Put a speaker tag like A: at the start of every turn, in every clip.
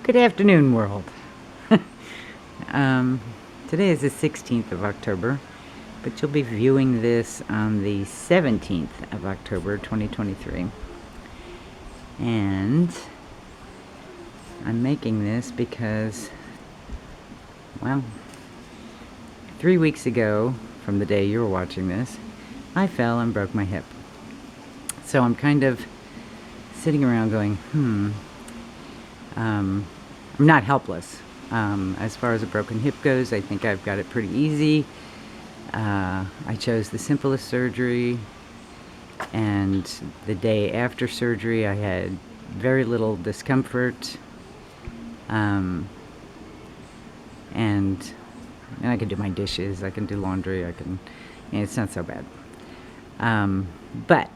A: Good afternoon, world. um, Today is the 16th of October, but you'll be viewing this on the 17th of October, 2023. And I'm making this because, well, 3 weeks ago, from the day you were watching this, I fell and broke my hip. So I'm kind of sitting around going, I'm not helpless. As far as a broken hip goes, I think I've got it pretty easy. I chose the simplest surgery, and the day after surgery I had very little discomfort, and I can do my dishes, I can do laundry, it's not so bad. But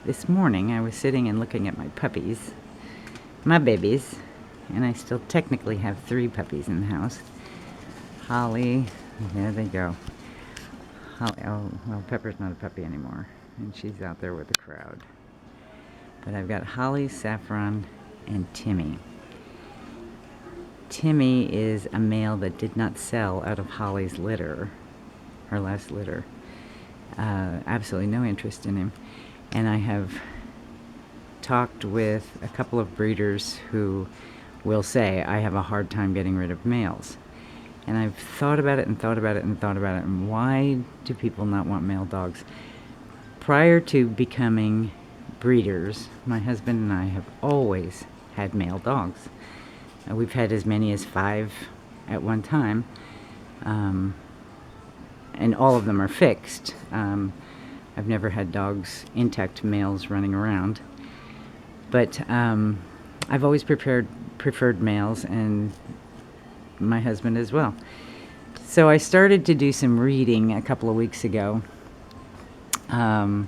A: this morning I was sitting and looking at my puppies, my babies, and I still technically have 3 puppies in the house. Holly, there they go. Holly, oh, well, Pepper's not a puppy anymore, and she's out there with the crowd. But I've got Holly, Saffron, and Timmy. Timmy is a male that did not sell out of Holly's litter, her last litter. Absolutely no interest in him. And I have talked with a couple of breeders who will say I have a hard time getting rid of males. And I've thought about it and thought about it and thought about it, and why do people not want male dogs? Prior to becoming breeders, my husband and I have always had male dogs. We've had as many as 5 at one time, and all of them are fixed. I've never had dogs, intact males, running around. But I've always preferred males, and my husband as well. So I started to do some reading a couple of weeks ago, and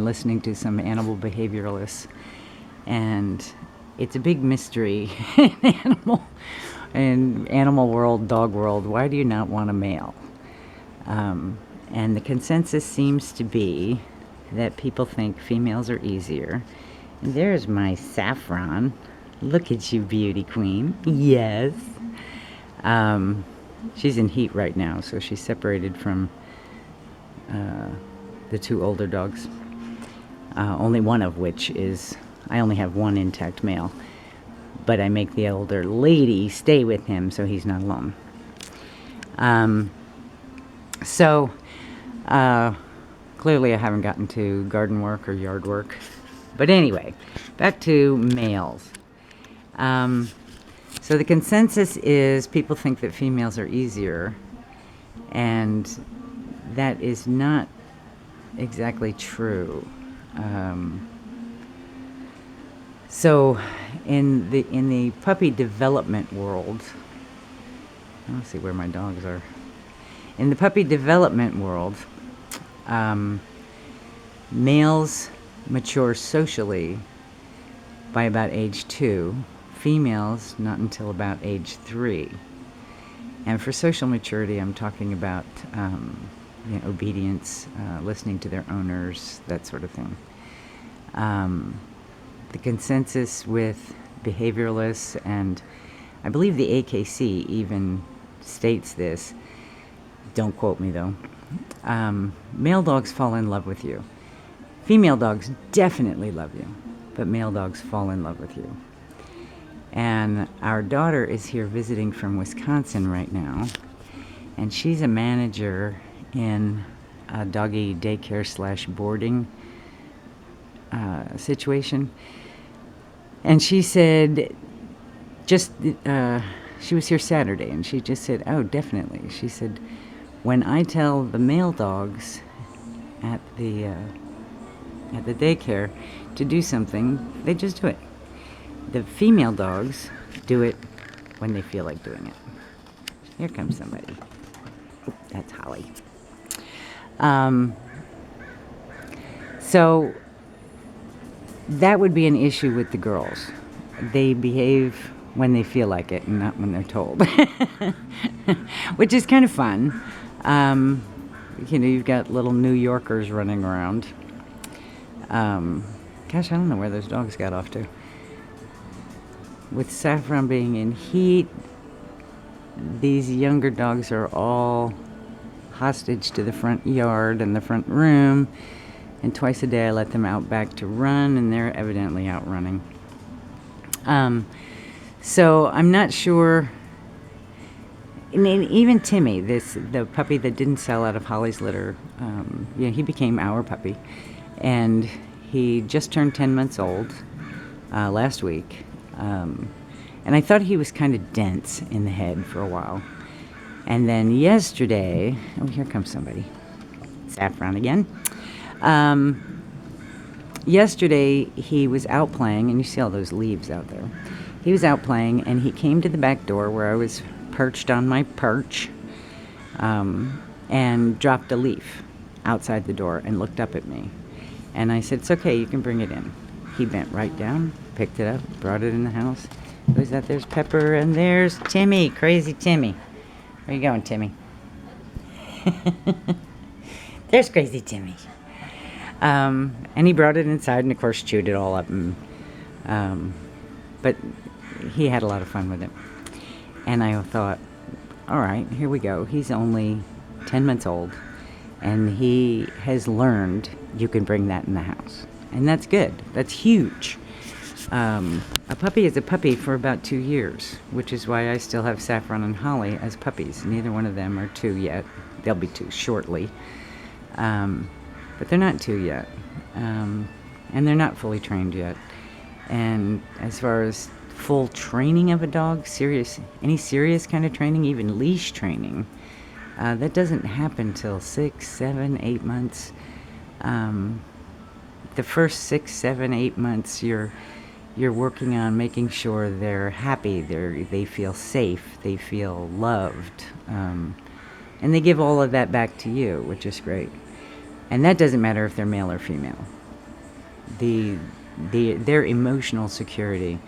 A: listening to some animal behavioralists. And it's a big mystery in animal world, dog world. Why do you not want a male? And the consensus seems to be that people think females are easier. And there's my Saffron. Look at you, beauty queen. Yes. She's in heat right now, so she's separated from the 2 older dogs. Only one of which is, I only have 1 intact male. But I make the older lady stay with him so he's not alone. Clearly I haven't gotten to garden work or yard work. But anyway, back to males. So the consensus is people think that females are easier, and that is not exactly true. So in the puppy development world, let's see where my dogs are. In the puppy development world, males mature socially by about age 2, females not until about age 3. And for social maturity, I'm talking about obedience, listening to their owners, that sort of thing. The consensus with behavioralists, and I believe the AKC even states this, don't quote me though, male dogs fall in love with you. Female dogs definitely love you, but male dogs fall in love with you. And our daughter is here visiting from Wisconsin right now, and she's a manager in a doggy daycare / boarding situation. And she said, she was here Saturday, and she just said, oh, definitely. She said, when I tell the male dogs at the daycare to do something, they just do it. The female dogs do it when they feel like doing it. Here comes somebody. That's Holly. So that would be an issue with the girls. They behave when they feel like it and not when they're told. Which is kind of fun. You've got little New Yorkers running around. Gosh, I don't know where those dogs got off to. with Saffron being in heat, these younger dogs are all hostage to the front yard and the front room, and twice a day I let them out back to run, and they're evidently out running. So I'm not sure. And even Timmy, the puppy that didn't sell out of Holly's litter, he became our puppy, and he just turned 10 months old last week. And I thought he was kind of dense in the head for a while. And then yesterday, oh, here comes somebody. Saffron again. Yesterday, he was out playing, and you see all those leaves out there. He was out playing, and he came to the back door where I was perched on my perch, and dropped a leaf outside the door and looked up at me. And I said, "It's okay, you can bring it in." He bent right down, picked it up, brought it in the house. Who's that? There's Pepper, and there's Timmy, crazy Timmy. Where you going, Timmy? There's crazy Timmy. And he brought it inside and, of course, chewed it all up. And, but he had a lot of fun with it. And I thought, all right, here we go. He's only 10 months old, and he has learned you can bring that in the house. And that's good. That's huge. A puppy is a puppy for about 2 years, which is why I still have Saffron and Holly as puppies. Neither one of them are 2 yet. They'll be 2 shortly. But they're not 2 yet. And they're not fully trained yet. And as far as full training of a dog, any serious kind of training, even leash training, that doesn't happen till 6, 7, 8 months. The first 6, 7, 8 months, you're working on making sure they're happy, they feel safe, they feel loved, and they give all of that back to you, which is great. And that doesn't matter if they're male or female. Their emotional security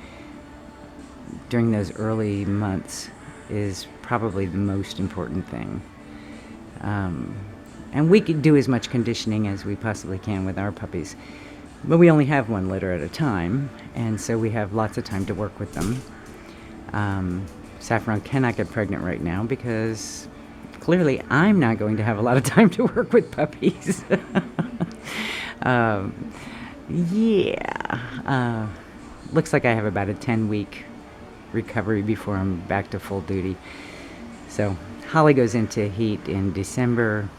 A: during those early months is probably the most important thing. And we can do as much conditioning as we possibly can with our puppies. But we only have one litter at a time, and so we have lots of time to work with them. Saffron cannot get pregnant right now because clearly I'm not going to have a lot of time to work with puppies. Looks like I have about a 10-week recovery before I'm back to full duty. So Holly goes into heat in December.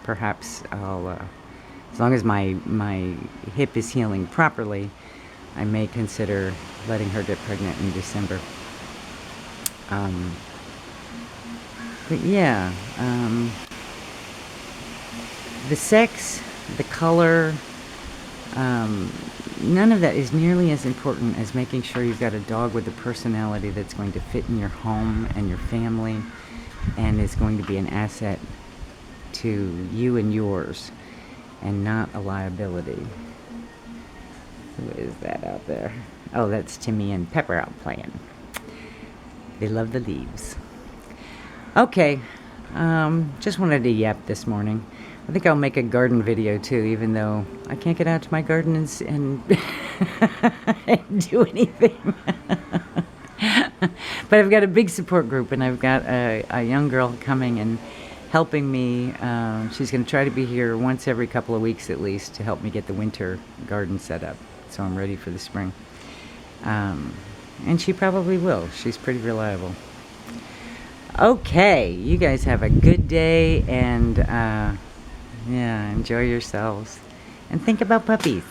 A: Perhaps I'll, as long as my hip is healing properly, I may consider letting her get pregnant in December. But yeah, the sex, the color, none of that is nearly as important as making sure you've got a dog with a personality that's going to fit in your home and your family and is going to be an asset to you and yours and not a liability. Who is that out there? Oh, that's Timmy and Pepper out playing. They love the leaves. Okay, just wanted to yap this morning. I think I'll make a garden video too, even though I can't get out to my garden and and do anything. But I've got a big support group, and I've got a young girl coming and helping me. She's going to try to be here once every couple of weeks at least to help me get the winter garden set up, so I'm ready for the spring. And she probably will. She's pretty reliable. Okay, you guys have a good day, and yeah, enjoy yourselves. And think about puppies.